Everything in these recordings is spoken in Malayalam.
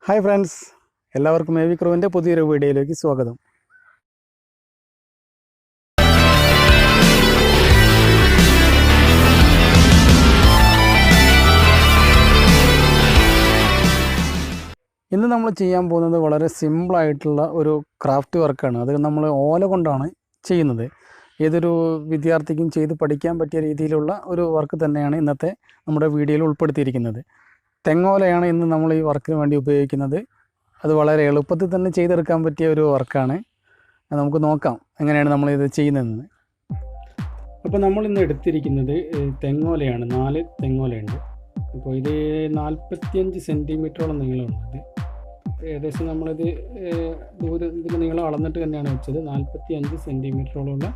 ഹായ് ഫ്രണ്ട്സ്, എല്ലാവർക്കും എവി ക്രൂവിൻ്റെ പുതിയൊരു വീഡിയോയിലേക്ക് സ്വാഗതം. ഇന്ന് നമ്മൾ ചെയ്യാൻ പോകുന്നത് വളരെ സിമ്പിളായിട്ടുള്ള ഒരു ക്രാഫ്റ്റ് വർക്കാണ്. അത് നമ്മൾ ഓല കൊണ്ടാണ് ചെയ്യുന്നത്. ഏതൊരു വിദ്യാർത്ഥിക്കും ചെയ്ത് പഠിക്കാൻ പറ്റിയ രീതിയിലുള്ള ഒരു വർക്ക് തന്നെയാണ് ഇന്നത്തെ നമ്മുടെ വീഡിയോയിൽ ഉൾപ്പെടുത്തിയിരിക്കുന്നത്. തെങ്ങോലയാണ് ഇന്ന് നമ്മൾ ഈ വർക്കിന് വേണ്ടി ഉപയോഗിക്കുന്നത്. അത് വളരെ എളുപ്പത്തിൽ തന്നെ ചെയ്തെടുക്കാൻ പറ്റിയ ഒരു വർക്കാണ്. നമുക്ക് നോക്കാം എങ്ങനെയാണ് നമ്മളിത് ചെയ്യുന്നതെന്ന്. അപ്പോൾ നമ്മളിന്ന് എടുത്തിരിക്കുന്നത് തെങ്ങോലയാണ്. 4 തെങ്ങോലയുണ്ട്. അപ്പോൾ ഇത് 45 സെൻറ്റിമീറ്ററോളം നീളമുണ്ട്. ഏകദേശം നമ്മളിത് ഇതിൻ്റെ നീളം അളന്നിട്ട് തന്നെയാണ് വെച്ചത്. 45 സെൻറ്റിമീറ്ററോളമുള്ള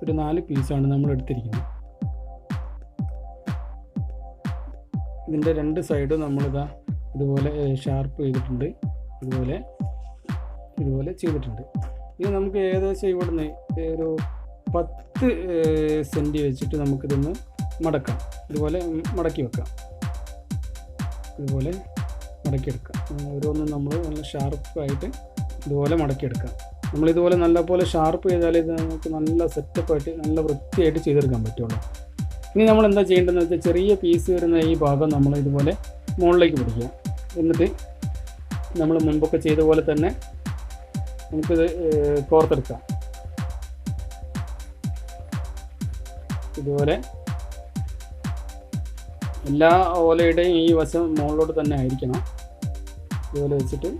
ഒരു 4 പീസാണ് നമ്മൾ എടുത്തിരിക്കുന്നത്. ഇതിൻ്റെ 2 സൈഡും നമ്മളിതാ ഇതുപോലെ ഷാർപ്പ് ചെയ്തിട്ടുണ്ട്. ഇതുപോലെ ചെയ്തിട്ടുണ്ട്. ഇത് നമുക്ക് ഏകദേശം ഇവിടുന്ന് ഒരു 10 സെൻറ്റി വെച്ചിട്ട് നമുക്കിതൊന്ന് മടക്കാം. ഇതുപോലെ മടക്കി വെക്കാം. ഇതുപോലെ മടക്കിയെടുക്കാം. ഓരോന്നും നമ്മൾ നല്ല ഷാർപ്പായിട്ട് ഇതുപോലെ മടക്കിയെടുക്കാം. നമ്മളിതുപോലെ നല്ലപോലെ ഷാർപ്പ് ചെയ്താൽ ഇത് നമുക്ക് നല്ല സെറ്റപ്പായിട്ട് നല്ല വൃത്തിയായിട്ട് ചെയ്തെടുക്കാൻ പറ്റുള്ളൂ. ഇനി നമ്മൾ എന്താ ചെയ്യേണ്ടതെന്ന് വെച്ചാൽ ചെറിയ പീസ് വരുന്ന ഈ ഭാഗം നമ്മൾ ഇതുപോലെ മുകളിലേക്ക് പിടിക്കുക. എന്നിട്ട് നമ്മൾ മുൻപൊക്കെ ചെയ്ത പോലെ തന്നെ നമുക്കിത് കോർത്തെടുക്കാം. ഇതുപോലെ എല്ലാ ഓലയുടെയും ഈ വശം മുകളിലോട്ട് തന്നെ ആയിരിക്കണം. ഇതുപോലെ വെച്ചിട്ട്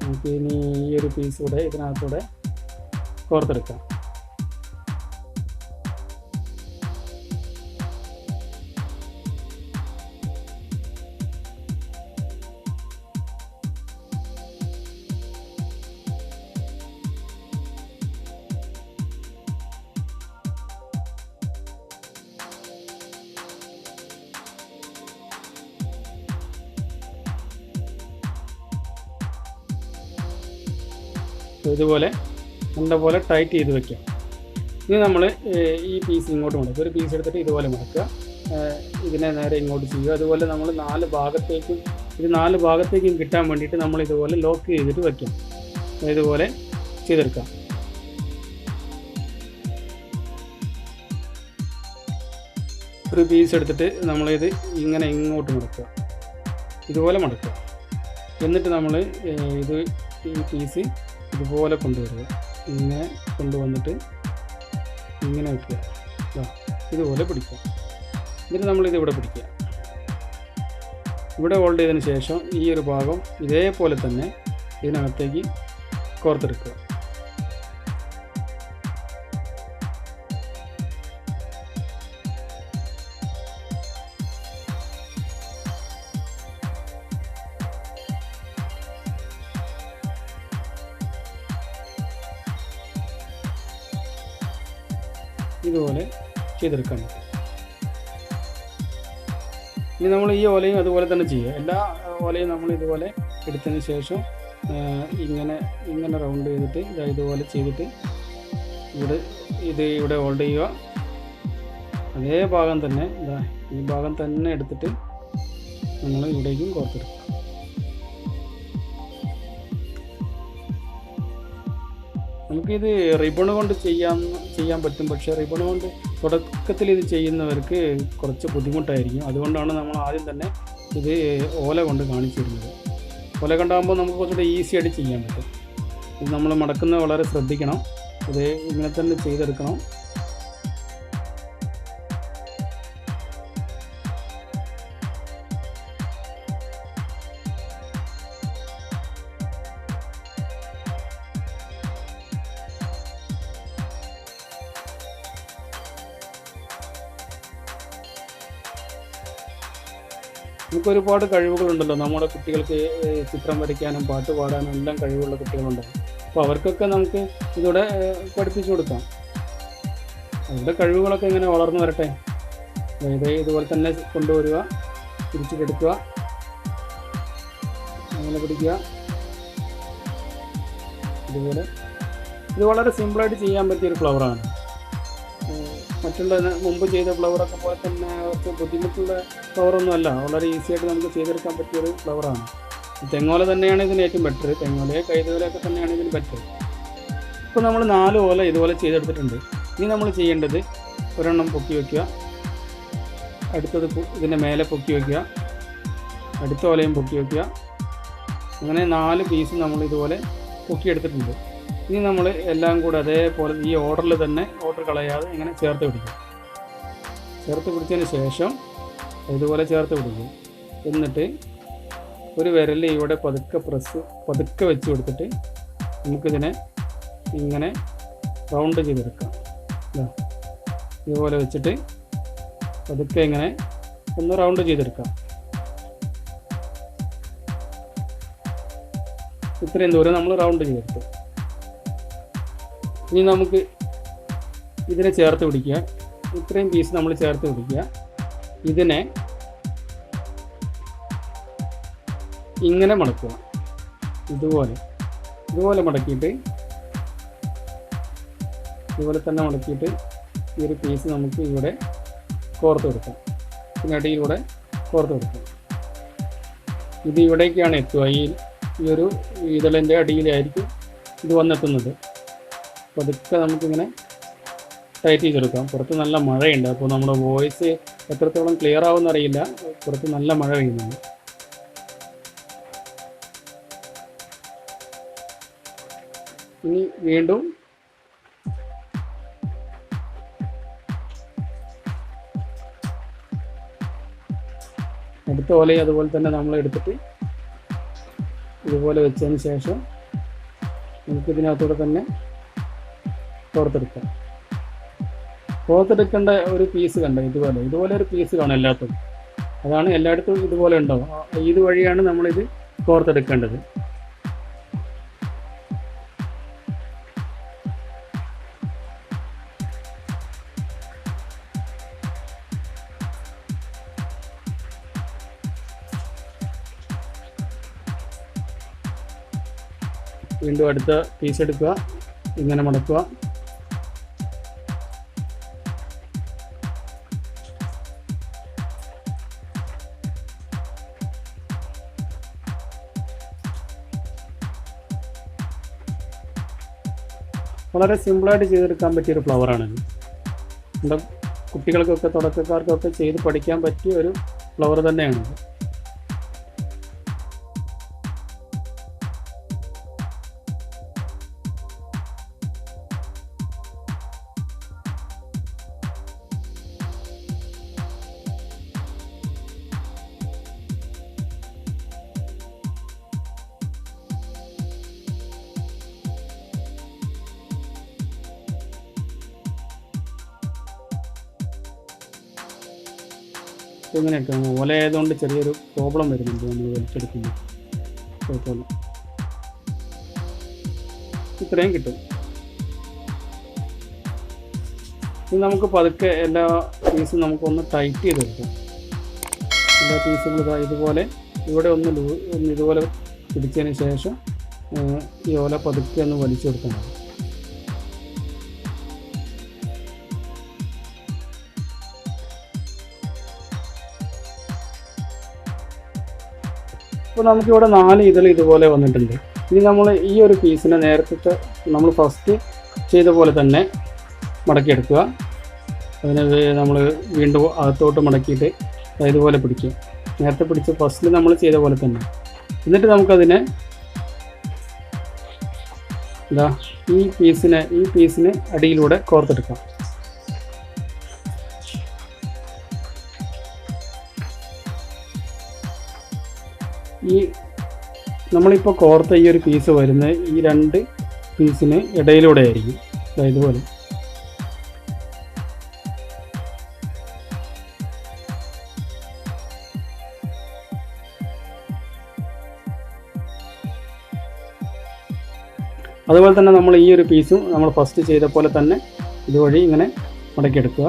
നമുക്ക് ഇനി ഈ ഒരു പീസ് കൂടെ ഇതിനകത്തൂടെ കോർത്തെടുക്കാം. ഇതുപോലെ നല്ലപോലെ ടൈറ്റ് ചെയ്ത് വയ്ക്കാം. ഇനി നമ്മൾ ഈ പീസ് ഇങ്ങോട്ട് മടക്കുക. ഒരു പീസ് എടുത്തിട്ട് ഇതുപോലെ മടക്കുക. ഇതിനെ നേരെ ഇങ്ങോട്ട് ചെയ്യുക. അതുപോലെ നമ്മൾ 4 ഭാഗത്തേക്കും കിട്ടാൻ വേണ്ടിയിട്ട് നമ്മൾ ഇതുപോലെ ലോക്ക് ചെയ്തിട്ട് വയ്ക്കാം. ഇതുപോലെ ചെയ്തെടുക്കാം. ഒരു പീസ് എടുത്തിട്ട് നമ്മളിത് ഇങ്ങനെ ഇങ്ങോട്ട് മടക്കുക. ഇതുപോലെ മടക്കുക. എന്നിട്ട് നമ്മൾ ഈ പീസ് ഇതുപോലെ കൊണ്ടുവരിക. ഇങ്ങനെ കൊണ്ടുവന്നിട്ട് ഇങ്ങനെ വയ്ക്കുക. ഇതുപോലെ പിടിക്കുക. എന്നിട്ട് നമ്മളിത് ഇവിടെ പിടിക്കുക. ഇവിടെ ഹോൾഡ് ചെയ്തതിന് ശേഷം ഈ ഒരു ഭാഗം ഇതേപോലെ തന്നെ ഇതിനകത്തേക്ക് കോർത്തെടുക്കുക. ഇതുപോലെ ചെയ്തെടുക്കാൻ പറ്റും. ഇനി നമ്മൾ ഈ ഓലയും അതുപോലെ തന്നെ ചെയ്യുക. എല്ലാ ഓലയും നമ്മൾ ഇതുപോലെ എടുത്തതിന് ശേഷം ഇങ്ങനെ റൗണ്ട് ചെയ്തിട്ട് ഇതുപോലെ ചെയ്തിട്ട് ഇവിടെ ഹോൾഡ് ചെയ്യുക. അതേ ഭാഗം തന്നെ ഈ ഭാഗം തന്നെ എടുത്തിട്ട് നമ്മൾ ഇവിടേക്കും കോർത്തെടുക്കുക. നമുക്കിത് റിബൺ കൊണ്ട് ചെയ്യാൻ പറ്റും. പക്ഷേ റിബൺ കൊണ്ട് തുടക്കത്തിൽ ഇത് ചെയ്യുന്നവർക്ക് കുറച്ച് ബുദ്ധിമുട്ടായിരിക്കും. അതുകൊണ്ടാണ് നമ്മൾ ആദ്യം തന്നെ ഇത് ഓല കൊണ്ട് കാണിച്ചു തരുന്നത്. ഓല കൊണ്ടാകുമ്പോൾ നമുക്ക് കുറച്ചുകൂടെ ഈസി ആയിട്ട് ചെയ്യാൻ പറ്റും. ഇത് നമ്മൾ മടക്കുന്നത് വളരെ ശ്രദ്ധിക്കണം. ഇത് ഇങ്ങനെ തന്നെ ചെയ്തെടുക്കണം. നമുക്ക് ഒരുപാട് കഴിവുകളുണ്ടല്ലോ. നമ്മുടെ കുട്ടികൾക്ക് ചിത്രം വരയ്ക്കാനും പാട്ട് പാടാനും എല്ലാം കഴിവുള്ള കുട്ടികളുണ്ട്. അപ്പോൾ അവർക്കൊക്കെ നമുക്ക് ഇതോടെ പഠിപ്പിച്ചു കൊടുക്കാം. അവരുടെ കഴിവുകളൊക്കെ ഇങ്ങനെ വളർന്നു വരട്ടെ. ഇതുപോലെ തന്നെ കൊണ്ടുവരിക, തിരിച്ചിട്ടെടുക്കുക, അങ്ങനെ പിടിക്കുക. ഇത് വളരെ സിമ്പിളായിട്ട് ചെയ്യാൻ പറ്റിയൊരു ഫ്ലവറാണ്. മറ്റുള്ള മുമ്പ് ചെയ്ത ഫ്ലവറൊക്കെ പോലെ തന്നെ കുറച്ച് ബുദ്ധിമുട്ടുള്ള ഫ്ലവറൊന്നും അല്ല, വളരെ ഈസി ആയിട്ട് നമുക്ക് ചെയ്തെടുക്കാൻ പറ്റിയൊരു ഫ്ലവറാണ്. തെങ്ങോല തന്നെയാണ് ഇതിന് ഏറ്റവും ബെറ്റർ, തെങ്ങോലയോ കൈതോലയൊക്കെ തന്നെയാണ് ഇതിന് ബെറ്റർ. ഇപ്പോൾ നമ്മൾ 4 ഓല ഇതുപോലെ ചെയ്തെടുത്തിട്ടുണ്ട്. ഇനി നമ്മൾ ചെയ്യേണ്ടത് ഒരെണ്ണം പൊക്കി വയ്ക്കുക, അടുത്തത് ഇതിൻ്റെ മേലെ പൊക്കി വയ്ക്കുക, അടുത്ത ഓലയും പൊക്കി വയ്ക്കുക. അങ്ങനെ 4 പീസ് നമ്മൾ ഇതുപോലെ പൊക്കിയെടുത്തിട്ടുണ്ട്. ഇനി നമ്മൾ എല്ലാം കൂടെ അതേപോലെ ഈ ഓർഡറിൽ തന്നെ ഓർഡർ കളയാതെ ഇങ്ങനെ ചേർത്ത് പിടിക്കും. ചേർത്ത് പിടിച്ചതിന് ശേഷം ഇതുപോലെ ചേർത്ത് പിടിക്കും. എന്നിട്ട് ഒരു വിരൽ ഇവിടെ പതുക്കെ വെച്ച് കൊടുത്തിട്ട് നമുക്കിതിനെ ഇങ്ങനെ റൗണ്ട് ചെയ്തെടുക്കാം. ഇതുപോലെ വെച്ചിട്ട് പതുക്കെ ഇങ്ങനെ ഒന്ന് റൗണ്ട് ചെയ്തെടുക്കാം. ഇത്രയും ദൂരം നമ്മൾ റൗണ്ട് ചെയ്തെടുത്തു. ഇനി നമുക്ക് ഇതിനെ ചേർത്ത് പിടിക്കുക. ഇത്രയും പീസ് നമ്മൾ ചേർത്ത് പിടിക്കുക. ഇതിനെ ഇങ്ങനെ മടക്കുക. ഇതുപോലെ മടക്കിയിട്ട് ഇതുപോലെ തന്നെ മടക്കിയിട്ട് ഈ ഒരു പീസ് നമുക്ക് ഇവിടെ കോർത്ത് കൊടുക്കാം. പിന്നെ അടിയിലൂടെ കോർത്ത് കൊടുക്കാം. ഇത് ഇവിടേക്കാണ് എത്തുക. ഈ ഒരു ഇതളിൻ്റെ അടിയിലായിരിക്കും ഇത് വന്നെത്തുന്നത്. പതുക്കെ നമുക്കിങ്ങനെ ടൈറ്റ് ചെയ്തെടുക്കാം. പുറത്ത് നല്ല മഴയുണ്ട്, അപ്പോൾ നമ്മുടെ വോയിസ് എത്രത്തോളം ക്ലിയർ ആവുമെന്ന് അറിയില്ല. പുറത്ത് നല്ല മഴ പെയ്യുന്നുണ്ട്. ഇനി വീണ്ടും അടുത്ത ഓലയും അതുപോലെ തന്നെ നമ്മൾ എടുത്തിട്ട് ഇതുപോലെ വെച്ചതിന് ശേഷം നമുക്കിതിനകത്തൂടെ തന്നെ കോർത്തെടുക്കേണ്ട ഒരു പീസ് കണ്ടോ, ഇതുപോലെ ഒരു പീസ് കാണും എല്ലാത്തും. അതാണ് എല്ലായിടത്തും ഇതുപോലെ ഉണ്ടാവും. ഇതുവഴിയാണ് നമ്മളിത് കോർത്തെടുക്കേണ്ടത്. വീണ്ടും അടുത്ത പീസ് എടുക്കുക, ഇങ്ങനെ മടക്കുക. വളരെ സിമ്പിളായിട്ട് ചെയ്തെടുക്കാൻ പറ്റിയൊരു ഫ്ലവറാണിത്. നമ്മുടെ കുട്ടികൾക്കൊക്കെ തുടക്കക്കാർക്കൊക്കെ ചെയ്ത് പഠിക്കാൻ പറ്റിയ ഒരു ഫ്ലവർ തന്നെയാണിത്. ഇങ്ങനെയൊക്കെ ഓല ആയതുകൊണ്ട് ചെറിയൊരു പ്രോബ്ലം വരുന്നുണ്ട് നമ്മൾ വലിച്ചെടുക്കുമ്പോൾ. കുഴപ്പമില്ല, ഇത്രയും കിട്ടും. ഇനി നമുക്ക് പതുക്കെ എല്ലാ പീസും നമുക്കൊന്ന് ടൈറ്റ് ചെയ്തെടുക്കാം. എല്ലാ പീസുകളും ഇതുപോലെ ഇവിടെ ഒന്ന് ഇതുപോലെ പിടിച്ചതിന് ശേഷം ഈ ഓല പതുക്കെ ഒന്ന് വലിച്ചു കൊടുക്കണം. അപ്പോൾ നമുക്കിവിടെ 4 ഇതൾ ഇതുപോലെ വന്നിട്ടുണ്ട്. ഇനി നമ്മൾ ഈ ഒരു പീസിനെ നേരത്തെ നമ്മൾ ഫസ്റ്റ് ചെയ്ത പോലെ തന്നെ മടക്കിയെടുക്കുക. അതിനെ നമ്മൾ വീണ്ടും അകത്തോട്ട് മടക്കിയിട്ട് ഇതുപോലെ പിടിക്കുക. നേരത്തെ പിടിച്ച് ഫസ്റ്റിൽ നമ്മൾ ചെയ്ത പോലെ തന്നെ. എന്നിട്ട് നമുക്കതിനെ ഈ പീസിനെ അടിയിലൂടെ കോർത്തെടുക്കാം. ഈ നമ്മളിപ്പോൾ കോർത്ത ഈ ഒരു പീസ് വരുന്നത് ഈ 2 പീസിന് ഇടയിലൂടെ ആയിരിക്കും. ഇതുപോലെ അതുപോലെ തന്നെ നമ്മൾ ഈ ഒരു പീസും നമ്മൾ ഫസ്റ്റ് ചെയ്ത പോലെ തന്നെ ഇതുവഴി ഇങ്ങനെ മടക്കിയെടുക്കുക.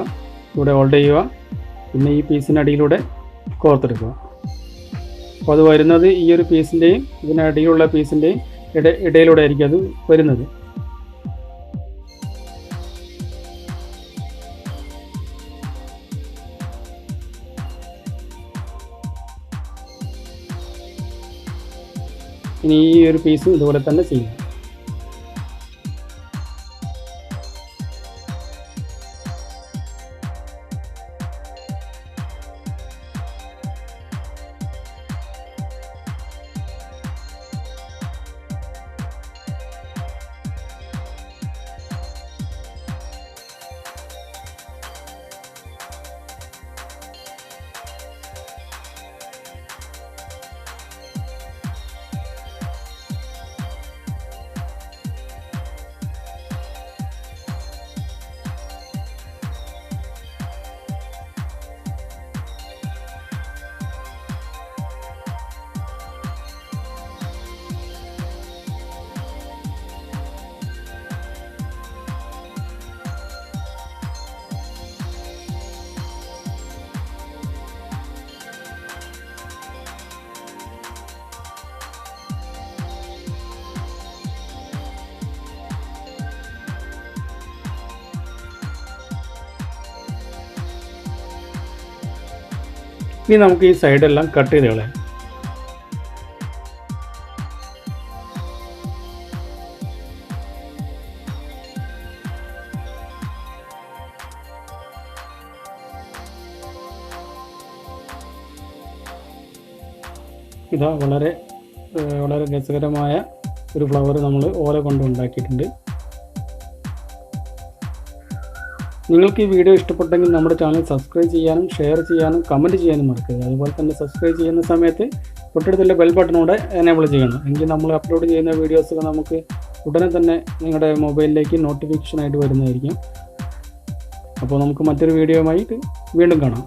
ഇവിടെ ഹോൾഡ് ചെയ്യുക. പിന്നെ ഈ പീസിനടിയിലൂടെ കോർത്തെടുക്കുക. അപ്പോൾ അത് വരുന്നത് ഈ ഒരു പീസിൻ്റെയും ഇതിനടിയിലുള്ള പീസിൻ്റെയും ഇടയിലൂടെ ആയിരിക്കും അത് വരുന്നത്. ഇനി ഈ ഒരു പീസും ഇതുപോലെ തന്നെ ചെയ്യാം. ഇനി നമുക്ക് ഈ സൈഡെല്ലാം കട്ട് ചെയ്ത് കളയാം. ഇതാ വളരെ രസകരമായ ഒരു ഫ്ലവർ നമ്മൾ ഓല കൊണ്ട് ഉണ്ടാക്കിയിട്ടുണ്ട്. നിങ്ങൾക്ക് ഈ വീഡിയോ ഇഷ്ടപ്പെട്ടെങ്കിൽ നമ്മുടെ ചാനൽ സബ്സ്ക്രൈബ് ചെയ്യാനും ഷെയർ ചെയ്യാനും കമൻറ്റ് ചെയ്യാനും മറക്കരുത്. അതുപോലെ തന്നെ സബ്സ്ക്രൈബ് ചെയ്യുന്ന സമയത്ത് തൊട്ടടുത്തുള്ള ബെൽ ബട്ടണോടെ എനേബിൾ ചെയ്യണം. എങ്കിൽ നമ്മൾ അപ്ലോഡ് ചെയ്യുന്ന വീഡിയോസുകൾ നമുക്ക് ഉടനെ തന്നെ നിങ്ങളുടെ മൊബൈലിലേക്ക് നോട്ടിഫിക്കേഷനായിട്ട് വരുന്നതായിരിക്കും. അപ്പോൾ നമുക്ക് മറ്റൊരു വീഡിയോയുമായിട്ട് വീണ്ടും കാണാം.